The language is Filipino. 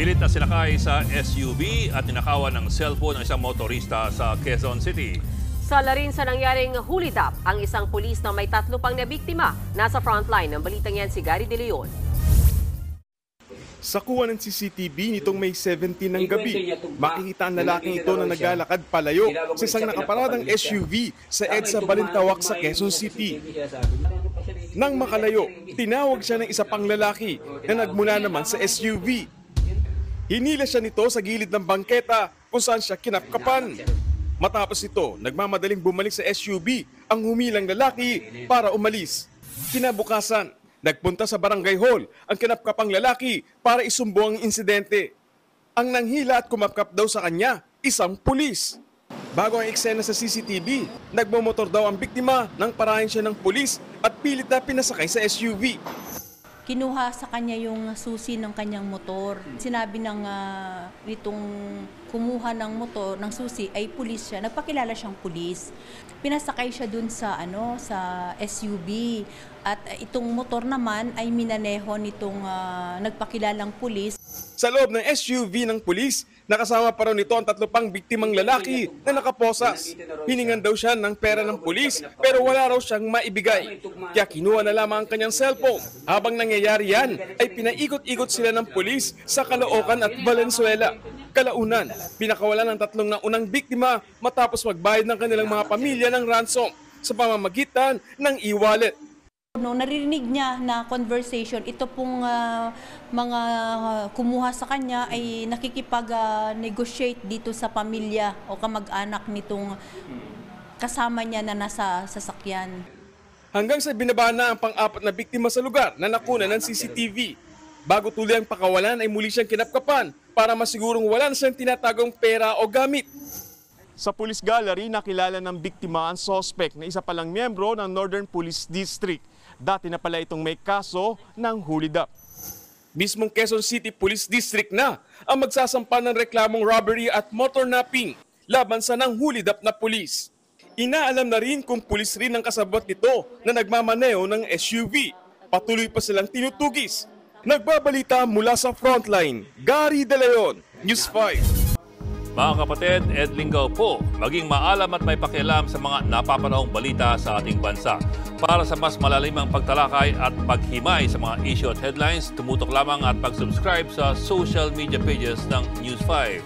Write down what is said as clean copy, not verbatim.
Pilit na sinakay sa SUV at ninakawan ng cellphone ng isang motorista sa Quezon City. Sa larin sa nangyaring hulidap, ang isang pulis na may 3 pang nabiktima nasa frontline ng balitang yan si Gary De Leon. Sa kuha ng CCTV nitong May 17 ng gabi, makikita ang lalaking ito na naglalakad palayo sa isang nakaparadang SUV sa EDSA Balintawak sa Quezon City. Nang makalayo, tinawag siya ng isa pang lalaki na nagmula naman sa SUV. Hinila siya nito sa gilid ng bangketa kung saan siya kinapkapan. Matapos ito, nagmamadaling bumalik sa SUV ang humilang lalaki para umalis. Kinabukasan, nagpunta sa barangay hall ang kinapkapang lalaki para isumbo ang insidente. Ang nanghila at kumapkap daw sa kanya, isang pulis. Bago ang eksena sa CCTV, nagmamotor daw ang biktima nang parahin siya ng pulis at pilit na pinasakay sa SUV. Kinuha sa kanya yung susi ng kanyang motor. Sinabi ng nitong kumuha ng motor, ng susi, ay pulis siya. Nagpakilala siyang pulis. Pinasakay siya dun sa sa SUV. At itong motor naman ay minaneho nitong nagpakilalang pulis. Sa loob ng SUV ng pulis, nakasama pa raw nito ang 3 pang biktimang lalaki na nakaposas. Hiningan daw siya ng pera ng pulis pero wala raw siyang maibigay. Kaya kinuha na lamang ang kanyang cellphone. Habang nangyayari yan, ay pinaikot-ikot sila ng pulis sa Caloocan at Valenzuela. Kalaunan, pinakawalan ng 3 naunang biktima matapos magbayad ng kanilang mga pamilya ng ransom sa pamamagitan ng e-wallet. Nung naririnig niya na conversation, ito pong mga kumuha sa kanya ay nakikipag-negotiate dito sa pamilya o kamag-anak nitong kasama niya na nasa sasakyan. Hanggang sa binaba na ang pang-4 na biktima sa lugar na nakuna ng CCTV. Bago tuloy ang pakawalan ay muli siyang kinapkapan para masigurong wala na siyang tinatagong pera o gamit. Sa police gallery, nakilala ng biktima ang suspect na isa palang miyembro ng Northern Police District. Dati na pala itong may kaso ng hulidap. Mismong Quezon City Police District na ang magsasampa ng reklamong robbery at motor napping laban sa nang hulidap na pulis. Inaalam na rin kung pulis rin ang kasabot nito na nagmamaneo ng SUV. Patuloy pa silang tinutugis. Nagbabalita mula sa frontline, Gary De Leon, News 5. Mga kapatid, Ed Lingaw po, maging maalam at may pakialam sa mga napapanahong balita sa ating bansa. Para sa mas malalimang pagtalakay at paghimay sa mga issue at headlines, tumutok lamang at pag-subscribe sa social media pages ng News 5.